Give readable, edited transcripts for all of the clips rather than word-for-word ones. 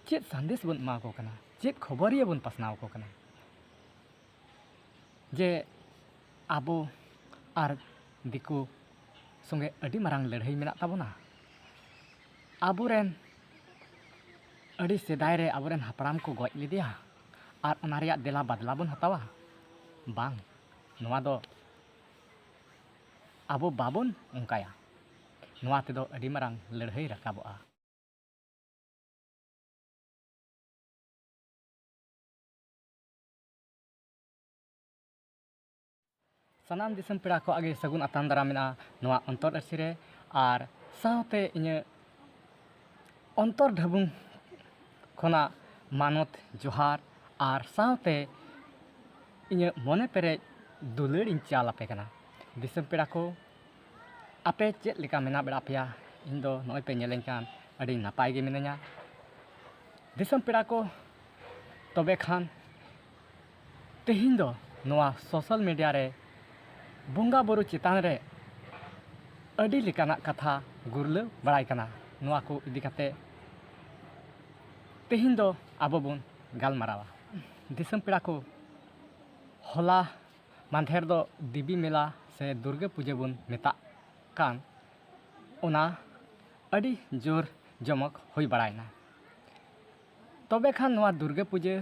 ᱪᱮᱫ ᱥᱟᱸᱫᱮᱥ ᱵᱚᱱ ᱮᱢᱟ ᱠᱚ ᱠᱟᱱᱟ, ᱪᱮᱫ ᱠᱷᱚᱵᱚᱨᱤᱭᱟᱹ ᱵᱚᱱ ᱯᱟᱥᱱᱟᱣ ᱠᱚ ᱠᱟᱱᱟ ᱡᱮ ᱟᱵᱚ ᱟᱨ ᱫᱤᱠᱩ ᱥᱚᱸᱜᱮ ᱟᱹᱰᱤ ᱢᱟᱨᱟᱝ ᱞᱟᱹᱲᱦᱟᱹᱭ ᱢᱮᱱᱟᱜ ᱛᱟᱵᱚᱱᱟ? ᱟᱵᱚᱨᱮᱱ ᱟᱹᱰᱤ ᱥᱮᱫᱟᱭ ᱨᱮ ᱟᱵᱚᱨᱮन ᱦᱟᱯᱲᱟᱢ ᱠᱚ ᱜᱚᱡ ᱞᱮᱫᱮᱭᱟ ᱟᱨ ᱚᱱᱟ ᱨᱮᱭᱟᱜ ᱫᱮᱞᱟ ᱵᱟᱫᱞᱟ ᱵᱚᱱ ᱦᱟᱛᱟᱣᱟ? ᱵᱟᱝ, ᱱᱚᱣᱟ ᱫᱚ ᱟᱵᱚ ᱵᱟᱵᱚᱱ ᱚᱱᱠᱟᱭᱟ। ᱱᱚᱣᱟ ᱛᱮᱫᱚ ᱟᱹᱰᱤ ᱢᱟᱨᱟᱝ ᱞᱟᱹᱲᱦᱟᱹᱭ ᱨᱟᱠᱟᱵᱚᱜᱼᱟ। ᱥᱟᱱᱟᱢ ᱫᱤᱥᱚᱢ ᱯᱮᱲᱟ ᱠᱚᱣᱟᱜ ᱜᱮ ᱥᱟᱹᱜᱩᱱ ᱟᱛᱟᱝ ᱫᱟᱨᱟᱢᱮᱱᱟ ᱱᱚᱣᱟ ᱚᱱᱛᱚᱨ ᱟᱹᱨᱥᱤ ᱨᱮ, ᱟᱨ ᱥᱟᱶᱛᱮ ᱤᱧᱟᱹᱜ ᱚᱱᱛᱚᱨ ᱰᱷᱟᱹᱵᱩᱝ ᱠᱷᱚᱱᱟᱜ ᱢᱟᱱᱚᱛ ᱡᱚᱦᱟᱨ, ᱟᱨ ᱥᱟᱶᱛᱮ ᱤᱧᱟᱹᱜ ᱢᱚᱱᱮ ᱯᱮᱨᱮᱡ ᱫᱩᱞᱟᱹᱲ ᱤᱧ ᱪᱟᱞ ᱟᱯᱮ ᱠᱟᱱᱟ। ᱫᱤᱥᱚᱢ ᱯᱮᱲᱟ ᱠᱚ, ᱟᱯᱮ ᱪᱮᱫ ᱞᱮᱠᱟ ᱢᱮᱱᱟᱜ ᱵᱟᱲᱟ ᱯᱮᱭᱟ? ᱤᱧ ᱫᱚ ᱱᱚᱜᱼᱚᱭ ᱯᱮ ᱧᱮᱞᱮᱧ ᱠᱟᱱ ᱟᱹᱰᱤ ᱱᱟᱯᱟᱭ ᱜᱮ ᱢᱤᱱᱟᱹᱧᱟ। ᱫᱤᱥᱚᱢ ᱯᱮᱲᱟ ᱠᱚ, ᱛᱚᱵᱮ ᱠᱷᱟᱱ ᱛᱮᱦᱮᱧ ᱫᱚ ᱱᱚᱣᱟ ᱥᱳᱥᱟᱞ ᱢᱤᱰᱤᱭᱟ ᱨᱮ ᱵᱚᱸᱜᱟ ᱵᱩᱨᱩ ᱪᱮᱛᱟᱱ ᱨᱮ ᱟᱹᱰᱤ ᱞᱮᱠᱟᱱᱟᱜ ᱠᱟᱛᱷᱟ ᱜᱩᱨᱞᱟᱹᱣ ᱵᱟᱲᱟᱭ ᱠᱟᱱᱟ। ᱱᱚᱣᱟ ᱠᱚ ᱤᱫᱤ ᱠᱟᱛᱮ ᱛᱮᱦᱮᱧ ᱫᱚ ᱟᱵᱚ ᱵᱚᱱ ᱜᱟᱞᱢᱟᱨᱟᱣᱟ। ᱫᱤᱥᱚᱢ ᱯᱮᱲᱟ ᱠᱚ, ᱦᱚᱞᱟ ᱢᱟᱫᱷᱮᱨ ᱫᱚ ᱫᱮᱵᱤ ᱢᱮᱞᱟ ᱥᱮ ᱫᱩᱨᱜᱟᱹ ᱯᱩᱡᱟᱹ ᱵᱚᱱ ᱢᱮᱛᱟᱜ ᱠᱟᱱ, ᱚᱱᱟ ᱟᱹᱰि ᱡᱳᱨ ᱡᱚᱢᱚᱠ ᱦᱩᱭ ᱵᱟᱲᱟᱭᱱᱟ। ᱛᱚᱵᱮ ᱠᱷᱟᱱ ᱱᱚᱣᱟ ᱫᱩᱨᱜᱟᱹ ᱯᱩᱡᱟᱹ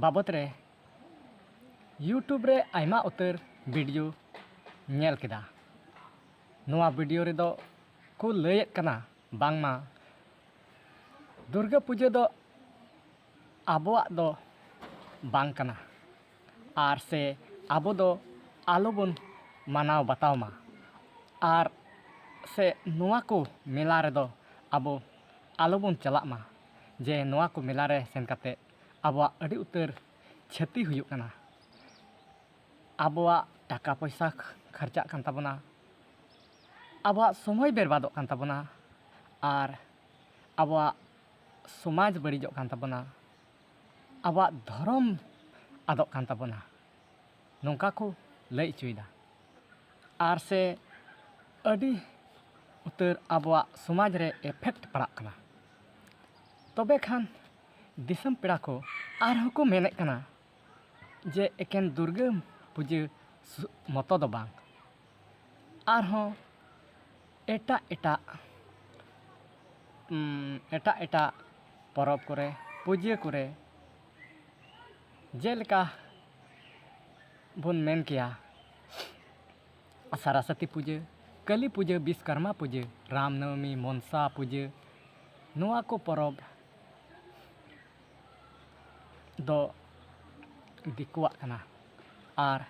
ᱵᱟᱵᱚᱫ ᱨᱮ ᱤᱭᱩᱴᱩᱵᱽ ᱨᱮ ᱟᱭᱢᱟ ᱩᱛᱟᱹᱨ ᱵᱷᱤᱰᱤᱭᱳ ᱧᱮᱞ ᱠᱮᱫᱟ। ᱱᱚᱣᱟ ᱵᱷᱤᱰᱤᱭᱳ ᱨᱮᱫᱚ ᱠᱚ ᱞᱟᱹᱭᱮᱫ ᱠᱟᱱᱟ ᱵᱟᱝᱢᱟ ᱫᱩᱨᱜᱟᱹ ᱯᱩᱡᱟᱹ ᱫᱚ ᱟᱵᱚᱣᱟᱜ ᱫᱚ ᱵᱟᱝ ᱠᱟᱱᱟ, ᱟᱨ ᱥᱮ ᱟᱵᱚ ᱫᱚ ᱟᱞᱚᱵᱚᱱ ᱢᱟᱱᱟᱣ ᱵᱟᱛᱟᱣ ᱢᱟ, ᱟᱨ ᱥᱮ ᱱᱚᱣᱟ ᱠᱚ ᱢᱮᱞᱟ ᱨᱮᱫᱚ ᱟᱵᱚ ᱟᱞᱚᱵᱚᱱ ᱪᱟᱞᱟᱜ ᱢᱟ। ᱡᱮ ᱱᱚᱣᱟ ᱠᱚ ᱢᱮᱞᱟ ᱨᱮ ᱥᱮᱱ ᱠᱟᱛᱮ ᱟᱵᱚᱣᱟᱜ ᱟᱹᱰᱤ ᱩᱛᱟᱹᱨ ᱠᱷᱚᱛᱤ ᱦᱩᱭᱩᱜ ᱠᱟᱱᱟ। ᱟᱵᱚᱣᱟᱜ ᱴᱟᱠᱟ ᱯᱚᱭᱥᱟ ᱠᱷᱚᱨᱪᱟᱜ ᱠᱟᱱ ᱛᱟᱵᱚᱱᱟ, ᱟᱵᱚᱣᱟᱜ ᱥᱚᱢᱚᱭ ᱵᱮᱨᱵᱟᱫᱚᱜ ᱠᱟᱱ ᱛᱟᱵᱚᱱᱟ, ᱟᱨ ᱟᱵᱚᱣᱟᱜ ᱥᱚᱢᱟᱡᱽ ᱵᱟᱹᱲᱤᱡᱚᱜ ᱠᱟᱱ ᱛᱟᱵᱚᱱᱟ, ᱟᱵᱚᱣᱟᱜ ᱫᱷᱚᱨᱚᱢ ᱟᱫᱚᱜ ᱠᱟᱱ ᱛᱟᱵᱚᱱᱟ, ᱱᱚᱝᱠᱟ ᱠᱚ ᱞᱟᱹᱭ ᱚᱪᱚᱭᱮᱫᱟ। ᱟᱨ ᱥᱮ ᱟᱹᱰᱤ ᱩᱛᱟᱹᱨ ᱟᱵᱚᱣᱟᱜ ᱥᱚᱢᱟᱡᱽ ᱨᱮ ᱮᱯᱷᱮᱠᱴ ᱯᱟᱲᱟᱜ ᱠᱟᱱᱟ। ᱛᱚᱵᱮ ᱠᱷᱟᱱ ᱫᱤᱥᱚᱢ ᱯᱮᱲᱟ ᱠᱚ ᱟᱨᱦᱚᱸ ᱠᱚ ᱢᱮᱱᱮᱫ ᱠᱟᱱᱟ ᱡᱮ ᱮᱠᱮᱱ ᱫᱩᱨᱜᱟᱹ ᱯᱩᱡᱟᱹ ᱢᱚᱛᱚ ᱫᱚ ᱵᱟᱝ, ᱟᱨᱦᱚᱸ ᱮᱴᱟᱜ ᱮᱴᱟᱜ ᱯᱚᱨᱚᱵᱽ ᱠᱚᱨᱮ, ᱯᱩᱡᱟᱹ ᱠᱚᱨᱮ, ᱡᱮᱞᱮᱠᱟ ᱵᱚᱱ ᱢᱮᱱ ᱠᱮᱭᱟ ᱥᱚᱨᱚᱥᱚᱛᱤ ᱯᱩᱡᱟᱹ, ᱠᱟᱹᱞᱤ ᱯᱩᱡᱟᱹ, ᱵᱤᱥᱠᱚᱨᱢᱟ ᱯᱩᱡᱟᱹ, ᱨᱟᱢᱱᱚᱵᱚᱢᱤ, ᱢᱚᱱᱥᱟ ᱯᱩᱡᱟᱹ, ᱱᱚᱣᱟ ᱠᱚ ᱯᱚᱨᱚᱵᱽ ᱫᱚ ᱫᱤᱠᱩᱣᱟᱜ ᱠᱟᱱᱟ, ᱟᱨ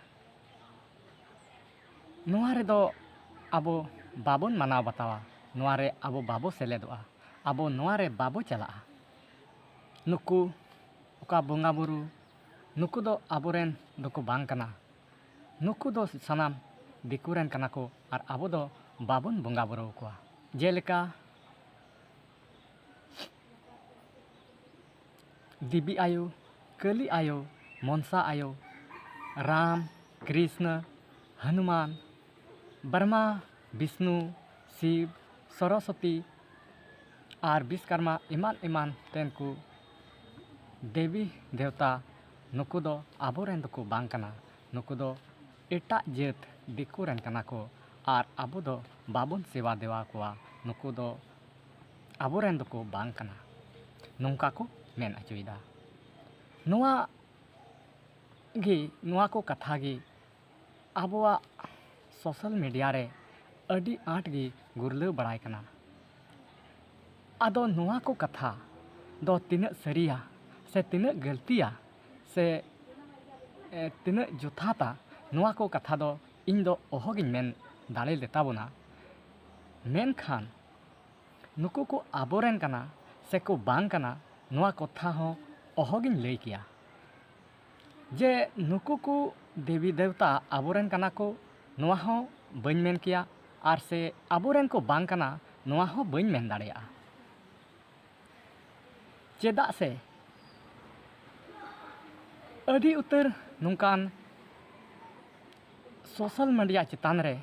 ᱱᱚᱣᱟ ᱨᱮᱫᱚ ᱟᱵᱚ ᱵᱟᱵᱚᱱ ᱢᱟᱱᱟᱣ ᱵᱟᱛᱟᱣᱟ, ᱱᱚᱣᱟ ᱨᱮ ᱟᱵᱚ ᱵᱟᱵᱚ ᱥᱮᱞᱮᱫᱚᱜᱼᱟ, ᱟᱵᱚ ᱱᱚᱣᱟ ᱨᱮ ᱵᱟᱵᱚ ᱪᱟᱞᱟᱜᱼᱟ। ᱱᱩᱠᱩ ᱚᱠᱟ ᱵᱚᱸᱜᱟ ᱵᱩᱨᱩ, ᱱᱩᱠᱩ ᱫᱚ ᱟᱵᱚᱨᱮᱱ ᱫᱚᱠᱚ ᱵᱟᱝ ᱠᱟᱱᱟ, ᱱᱩᱠᱩ ᱫᱚ ᱥᱟᱱᱟᱢ ᱫᱤᱠᱩ ᱨᱮᱱ ᱠᱟᱱᱟ ᱠᱚ, ᱟᱨ ᱟᱵᱚ ᱫᱚ ᱵᱟᱵᱚᱱ ᱵᱚᱸᱜᱟ ᱵᱩᱨᱩ ᱟᱠᱚᱣᱟ। ᱡᱮᱞᱮᱠᱟ ᱫᱮᱵᱤ ᱟᱭᱳ, ᱠᱟᱹᱞᱤ ᱟᱭᱳ, ᱢᱚᱱᱥᱟ ᱟᱭᱳ, ᱨᱟᱢ, ᱠᱨᱤᱥᱱᱚ, ᱦᱚᱱᱩᱢᱟᱱ, ᱵᱨᱚᱦᱢᱟ, ᱵᱤᱥᱱᱩ, ᱥᱤᱵ, ᱥᱚᱨᱚᱥᱚᱛᱤ ᱟᱨ ᱵᱤᱥᱠᱚᱨᱢᱟ ᱮᱢᱟᱱ ᱮᱢᱟᱱ ᱛᱮᱱ ᱠᱚ ᱫᱮᱵᱤ ᱫᱮᱣᱛᱟ, ᱱᱩᱠᱩ ᱫᱚ ᱟᱵᱚᱨᱮᱱ ᱫᱚᱠᱚ ᱵᱟᱝ ᱠᱟᱱᱟ, ᱱᱩᱠᱩ ᱫᱚ ᱮᱴᱟᱜ ᱡᱟᱹᱛ ᱫᱤᱠᱩ ᱨᱮᱱ ᱠᱟᱱᱟ ᱠᱚ, ᱟᱨ ᱟᱵᱚ ᱫᱚ ᱵᱟᱵᱚᱱ ᱥᱮᱵᱟ ᱫᱮᱣᱟ ᱠᱚᱣᱟ, ᱱᱩᱠᱩ ᱫᱚ ᱟᱵᱚᱨᱮᱱ ᱫᱚᱠᱚ ᱵᱟᱝ ᱠᱟᱱᱟ, ᱱᱚᱝᱠᱟ ᱠᱚ ᱢᱮᱱ ᱚᱪᱚᱭᱮᱫᱟ। ᱱᱚᱣᱟ ᱠᱚ ᱠᱟᱛᱷᱟ ᱜᱮ ᱟᱵᱚᱣᱟᱜ ᱥᱳᱥᱟᱞ ᱢᱤᱰᱤᱭᱟ ᱨᱮ ᱟᱹᱰි ᱟᱸᱴ ᱜᱮ ᱜᱩᱨᱞᱟᱹᱣ ᱵᱟᱲᱟᱭ ᱠᱟᱱᱟ। ᱟᱫᱚ ᱱᱚᱣᱟ ᱠᱚ ᱠᱟᱛᱷᱟ ᱫᱚ ᱛᱤᱱᱟᱹᱜ ᱥᱟᱹᱨᱤᱭᱟ ᱥᱮ ᱛᱤᱱᱟᱹᱜ ᱜᱟᱹᱞᱛᱤᱭᱟ ᱥᱮ ᱛᱤᱱᱟᱹᱜ ᱡᱚᱛᱷᱟᱛᱟ, ᱱᱚᱣᱟ ᱠᱚ ᱠᱟᱛᱷᱟ ᱫᱚ ᱤᱧ ᱫᱚ ᱚᱦᱚᱜᱤᱧ ᱢᱮᱱ ᱫᱟᱲᱮ ᱞᱮᱛᱟᱵᱚᱱᱟ। ᱢᱮᱱᱠᱷᱟᱱ ᱱᱩᱠᱩ ᱠᱚ ᱟᱵᱚᱨᱮᱱ ᱠᱟᱱᱟ ᱥᱮᱠᱚ ᱵᱟᱝ ᱠᱟᱱᱟ, ᱱᱚᱣᱟ ᱠᱟᱛᱷᱟ ᱦᱚᱸ ᱚᱦᱚᱜᱤᱧ ᱞᱟᱹᱭ ᱠᱮᱭᱟ। ᱡᱮ ᱱᱩᱠᱩ ᱠᱚ ᱫᱮᱵᱤ ᱫᱮᱣᱛᱟ ᱟᱵᱚᱨᱮᱱ ᱠᱟᱱᱟ ᱠᱚ, ᱱᱚᱣᱟ ᱦᱚᱸ ᱵᱟᱹᱧ ᱢᱮᱱ ᱠᱮᱭᱟ, ᱟᱨ ᱥᱮ ᱟᱵᱚᱨᱮᱱ ᱠᱚ ᱵᱟᱝ ᱠᱟᱱᱟ, ᱱᱚᱣᱟ ᱦᱚᱸ ᱵᱟᱹᱧ ᱢᱮᱱ ᱫᱟᱲᱮᱭᱟᱜᱼᱟ। ᱪᱮᱫᱟᱜ ᱥᱮ ᱟᱹᱰᱤ ᱩᱛᱟᱹᱨ ᱱᱚᱝᱠᱟᱱ ᱥᱳᱥᱟᱞ ᱢᱤᱰᱤᱭᱟ ᱪᱮᱛᱟᱱ ᱨᱮ,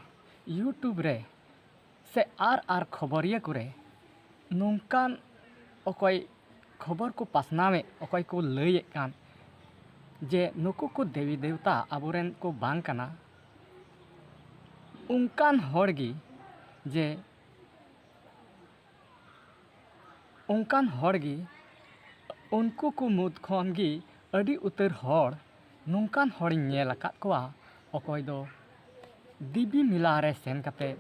ᱤᱭᱩᱴᱩᱵᱽ ᱨᱮ ᱥᱮ ᱟᱨ ᱠᱷᱚᱵᱚᱨᱤᱭᱟᱹ ᱠᱚᱨᱮ ᱱᱚᱝᱠᱟᱱ ᱚᱠᱚᱭ खबर को पासनावे अकय को लैये कान जे नुकु को देवी देवता आबोरेन को बांग कना उनकान होड़गी जे उनकान होड़गी उनको को मुद खन गी अड़ी उतर होड़ नुंकान होड़िं नेल अकाद कोआ अकय दो दिबी मिला रे सेन कते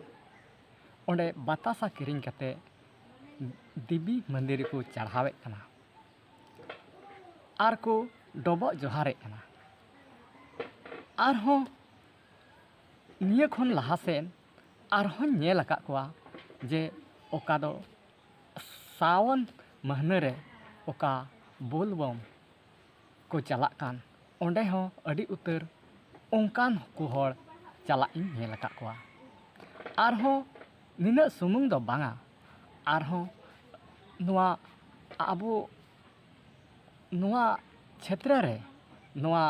ओंडे बतासा किरिंग कते दिबी मंदिर को चढ़ावे कना आर को डबो जोहारे कना आरहों निया खन लहा सेन आरहों नेल अकाद कोआ जे ओका दो सावन महीने रे ओका बोलबम को चला कान ओंडे हो अड़ी उतर उनकान को होड़ चला इन नेल अकाद कोआ आरहों निना सुमुंग दो बांगा आरहों नुआ आबो नुआ क्षेत्र रे नुआ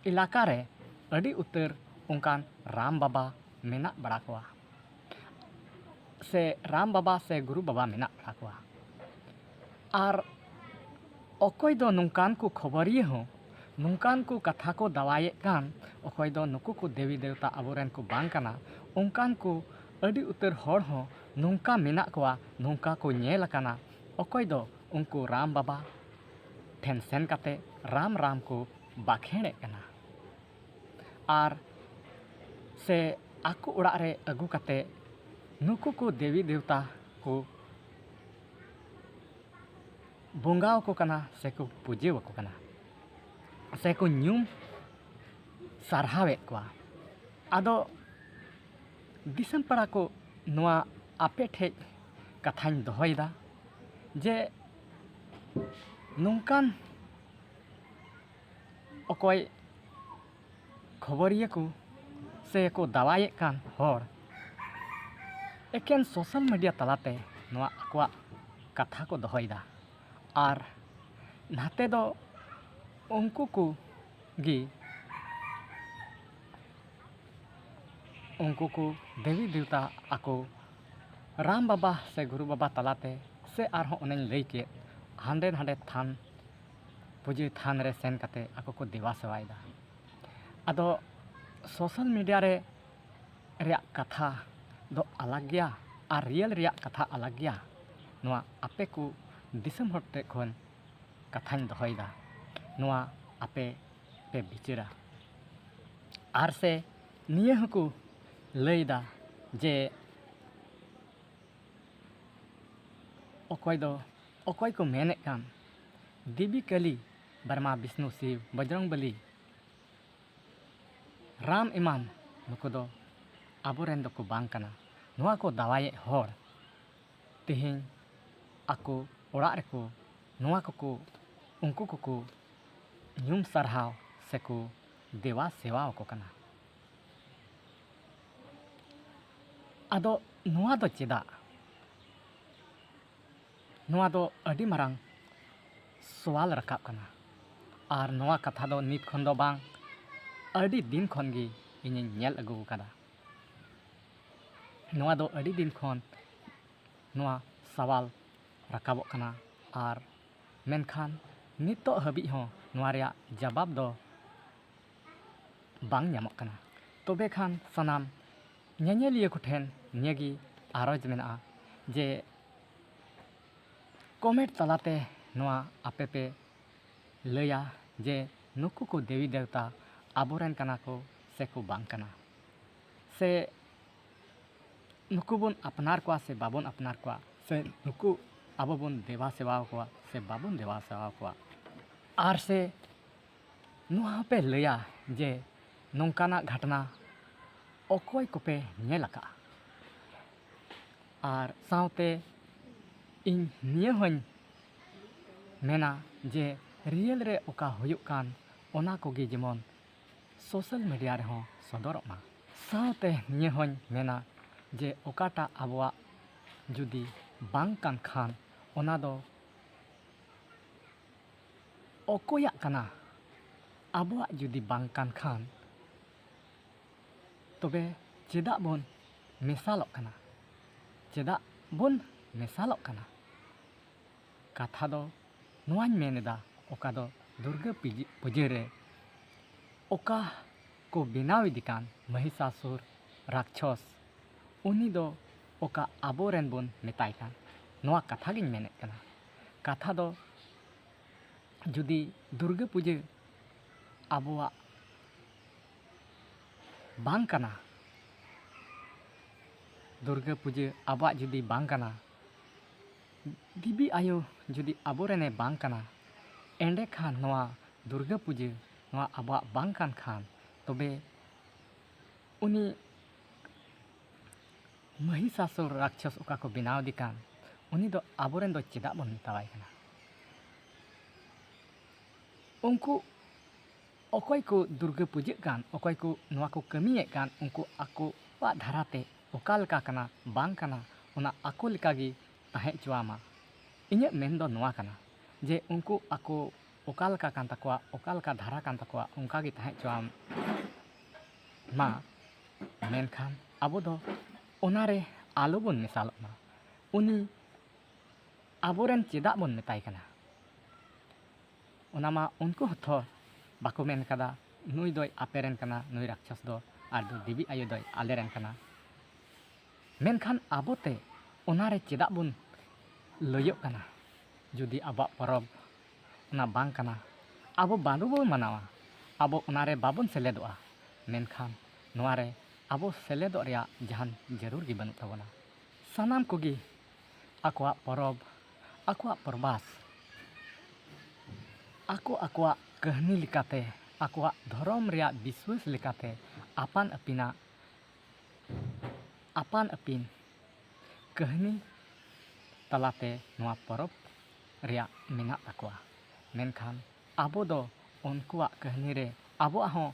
इलाका रे अड़ी उतर उनकान राम बाबा मेना बड़ा कोआ से राम बाबा से गुरु बाबा मेना बड़ा कोआ आर अकय दो नुंकान को खबरिये हो नुंकान को कथा को दवाये कान अकय दो नुकु को देवी देवता आबोरेन को बांग कना उनकान को अड़ी उतर होड़ हो नुंका मेना कोआ नुंका को नेल काना अकय दो उनको राम बाबा ठेन सेन कते राम राम को बाखेड़े कना आर से आको उड़ा रे अगु कते नुकु को देवी देवता को बोंगाव को कना से को पूजे को कना से को न्यूम सारहावे कोआ आदो दिसम पड़ा को नुआ आपे ठे कथाñ दोहयदा जे नुंकान अकय खबरिया को से को दावाये कान होड़ एकेन सोशल मीडिया तलाते नुआ अकवा कथा को दोहयदा आर नाते दो उनको को गी उनको को देवी देवता आको राम बाबा से गुरु बाबा तलाते से आरहों उन्हें लई के हांडे हांडे थान पूजे थान रे सेन कते आको को देवा सेवायदा आदो सोशल मीडिया रे रिया कथा दो अलग गया और रियल रिया कथा अलग गया नुआ आपे को दिसम हटे खन कथाñ दोहयदा नुआ आपे पे बिचारा आर से निये हको लैदा जे अकय को मेने कान देवी काली बर्मा विष्णु शिव बजरंग बली राम इमान नुको दो आबोरेन दो को बांग कना नुआ को दावाये होड़ तेहें आको ओड़ा रे को नुआ को उनको को ᱧᱩᱢ ᱥᱟᱨᱦᱟᱣ ᱥᱮᱠᱚ ᱫᱮᱣᱟ ᱥᱮᱣᱟ ᱟᱠᱚ ᱠᱟᱱᱟ ᱟᱫᱚ ᱱᱚᱣᱟ ᱫᱚ ᱪᱮᱫᱟᱜ ᱱᱚᱣᱟ ᱫᱚ ᱟᱹᱰᱤ ᱢᱟᱨᱟᱝ ᱥᱚᱣᱟᱞ ᱨᱟᱠᱟᱵ ᱠᱟᱱᱟ ᱟᱨ ᱱᱚᱣᱟ ᱠᱟᱛᱷᱟ ᱫᱚ ᱱᱤᱛ ᱠᱷᱚᱱ ᱫᱚ ᱵᱟᱝ ᱟᱹᱰᱤ ᱫᱤᱱ ᱠᱷᱚᱱ ᱜᱮ ᱤᱧᱤᱧ ᱧᱮᱞ ᱟᱹᱜᱩ ᱟᱠᱟᱫᱟ ᱱᱚᱣᱟ ᱫᱚ ᱟᱹᱰᱤ ᱫᱤᱱ ᱠᱷᱚᱱ ᱱᱚᱣᱟ ᱥᱟᱣᱟᱞ ᱨᱟᱠᱟᱵᱚᱜ ᱠᱟᱱᱟ ᱟᱨ ᱢᱮᱱᱠᱷᱟᱱ ᱱᱤᱛᱚᱜ ᱦᱟᱹᱵᱤᱡ ᱦᱚᱸ ᱱᱚᱣᱟ ᱨᱮᱭᱟᱜ ᱡᱟᱵᱟᱵ ᱫᱚ ᱵᱟᱝ ᱧᱟᱢᱚᱜ ᱠᱟᱱᱟ ᱛᱚᱵᱮ ᱠᱷᱟᱱ ᱥᱟᱱᱟᱢ ᱧᱮᱧᱮᱞᱤᱭᱟᱹ ᱠᱚᱴᱷᱮᱱ ᱱᱤᱭᱟᱹᱜᱮ ᱟᱨᱚᱡᱽ ᱢᱮᱱᱟᱜᱼᱟ ᱡᱮ ᱠᱚᱢᱮᱱᱴ ᱛᱟᱞᱟᱛᱮ ᱱᱚᱣᱟ ᱟᱯᱮ ᱯᱮ ᱞᱟᱹᱭᱟ ᱡᱮ ᱱᱩᱠᱩ ᱠᱚ ᱫᱮᱵᱤ ᱫᱮᱣᱛᱟ ᱟᱵᱚᱨᱮᱱ ᱠᱟᱱᱟ ᱠᱚ ᱥᱮᱠᱚ ᱵᱟᱝ ᱠᱟᱱᱟ ᱥᱮ ᱱᱩᱠᱩ ᱵᱚᱱ ᱟᱯᱱᱟᱨ ᱠᱚᱣᱟ ᱥᱮ ᱵᱟᱵᱚᱱ ᱟᱯᱱᱟᱨ ᱠᱚᱣᱟ ᱥᱮ ᱱᱩᱠᱩ ᱟᱵᱚ ᱵᱚᱱ ᱫᱮᱵᱟ ᱥᱮᱵᱟ ᱠᱚᱣᱟ ᱥᱮ ᱵᱟᱵᱚᱱ ᱫᱮᱵᱟ ᱥᱮᱵᱟ ᱠᱚᱣᱟ आर से नुआ पे लया जे नौकाना घटना अकय को पे नेल आका आर सावते इन निया हन मेना जे रियल रे ओका हुयुक कान ओना कोगे जेमन सोशल मीडिया रे हों सदरक मा सावते निया हन मेना जे ओकाटा आबवा जुदी बांग कान खान ओना दो अकया कना आबवा जुदी बांग कान खान तबे चेदा बोन मेसालक कना चेदा बोन मेसालक कना कथा दो नोआኝ मेनेदा ओका दो दुर्गा पूजा रे ओका को बेनाव इदिकान महिषासुर राक्षस उनी दो ओका आबोरेन बोन मेताय कान नोआ कथा गिन मेनेत काना। कथा दो जुदी दुर्गा पूजा आबोआ बांग काना दुर्गा पूजा आबोआ जुदी बांग काना दिबी आयो जुदी आबोरेने बांग काना एंडे खान नोआ दुर्गा पूजा नोआ आबोआ बांग कान खान तबे उनी महिषासुर राक्षस ओका को बेनाव दिकान उनी दो आबोरेन दो चेदा बोन मेतावाय काना। उनको अकय को दुर्गा पूजा कान अकय को नोआ को कमिये कान उनको आको वा धाराते ओका लेका काना बांग काना उना आको लेका गी ताहें चुआमा। इᱧ मेन दो नोआ काना जे उनको आको ओका लेका कान ताकोआ ओका लेका धारा कान ताकोआ उनका गी ताहें चुआम मा मेनखान आबो दो ओनारे आलो बोन मेसालोग मा उनी आबोरेन चेदा बोन मेताय काना ओनामा उनको हथो बाको मेन कादा नुई दोय आपेरेन काना नुई राक्षस दो आर दो देवी आयो दोय आलेरेन काना। मेनखान आबोते ओनारे चेदा बोन लयक काना जुदी आबा परब ओना बांग काना आबो बांडू बोन मानावा आबो ओनारे बाबोन सेलेदोआ मेनखान नोआरे आबो सेलेदोग रेया जहान जरूर गी बानुग ताबोना। सानाम कोगी आकोआ परब आकोआ परबास आको आकोआ कहनी लिकाते आकोआ धर्म रेया विश्वास लिकाते आपान अपिन कहनी तलाते नोआ परब रेया मेना ताकोआ। मेनखान आबो दो उनकुआ कहनी रे आबोआ हों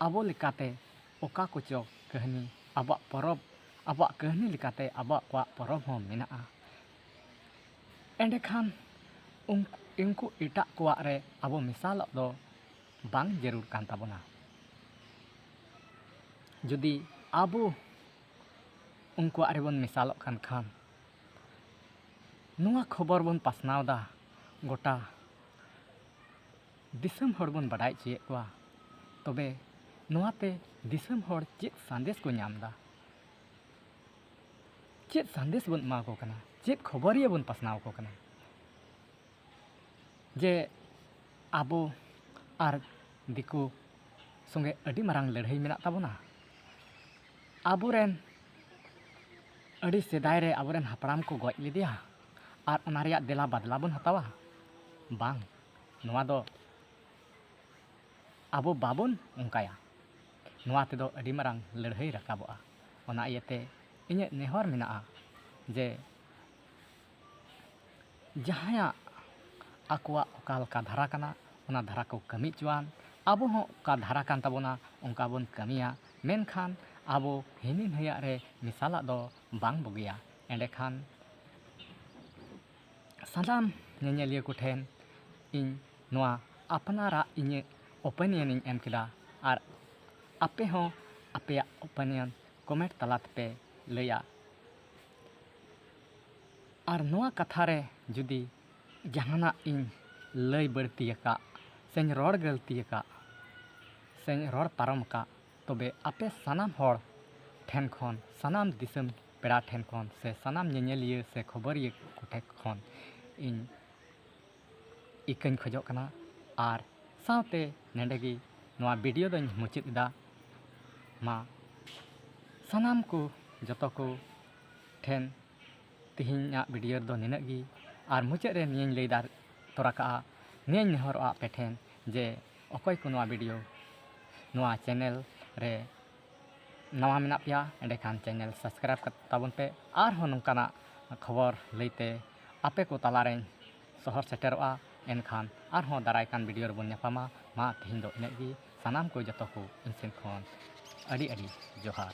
आबो लिकाते ओका कोचो कहनी आबोआ परब आबोआ कहनी लिकाते आबोआ परब हों मेनाआ। एंडेखान उनको इटा कोआ रे आबो मिसाल दो बांग जरूर कान ताबोना। जुदी आबो उनको आरे बोन मिसाल कान खान नोआ खबर बोन पासनावदा गोटा दिसम हर बोन बडाय चिये कोआ तबे नोआते दिसम हर चेत संदेश को नामदा चेत संदेश बोन मा को कना चेत खबरिया बोन पासनाव को कना जे आबो आर दिकु संगे अडी मारांग लड़ाई मेना ताबोना। आबोरेन अडी सेदाय रे आबोरेन हापड़ाम को गज लिदिया आर ओना रेया देला बदला बोन हतावा बांग नोआ दो आबो बाबोन उनकाया नोआ तेदो अडी मारांग लड़ाई राकाबोआ। ओना इयते इᱧ नेहर मेनाआ जे जहाया आकोआ ओका लेका धारा काना ओना धारा को कमी चुआन आबो हों ओका धारा कान ताबोना उनका बोन कमिया। मेनखान आबो हिनी नया रे मिसाला दो बांग बगिया। एंडेखान सानाम नेनेलिया को ठेन इन नोआ अपनारा इᱧ ओपिनियन इन एम किदा आर आपे हों आपेया ओपिनियन कमेंट तलाते पे लया। आर नोआ कथा रे जुदी जहाना इन लय बड़तीयका सें रोड गलतीयका सें रोड पारमका तबे आपे सानाम हर ठेन खन सानाम दिसम पेड़ा ठेन खन से सानाम नेनेलिया से खबरिया को ठेन खन इन इकन खजो कना आर सावते नेडेगी नोआ वीडियो दों मुचाद इदा मा सानाम को जतो को ठेन तिहिना वीडियो दो निनागी आर मुचाद रे नियन लैदा तोराका नियन नेहरोआ पे ठेन जे अकय को नोआ वीडियो नोआ चैनल रे नवा मेना पिया एंडेखान चैनल सब्सक्राइब ताबन पे आर हो नंकाना खबर लैते आपे को तालारे सहर सेटेरोआ एनखान आर हो दारायकान वीडियो रे बोन ᱧᱟᱯᱟᱢᱟ मा तिहिन दो इनेगी सानाम को जतो को इनसेन खन अडी जोहार।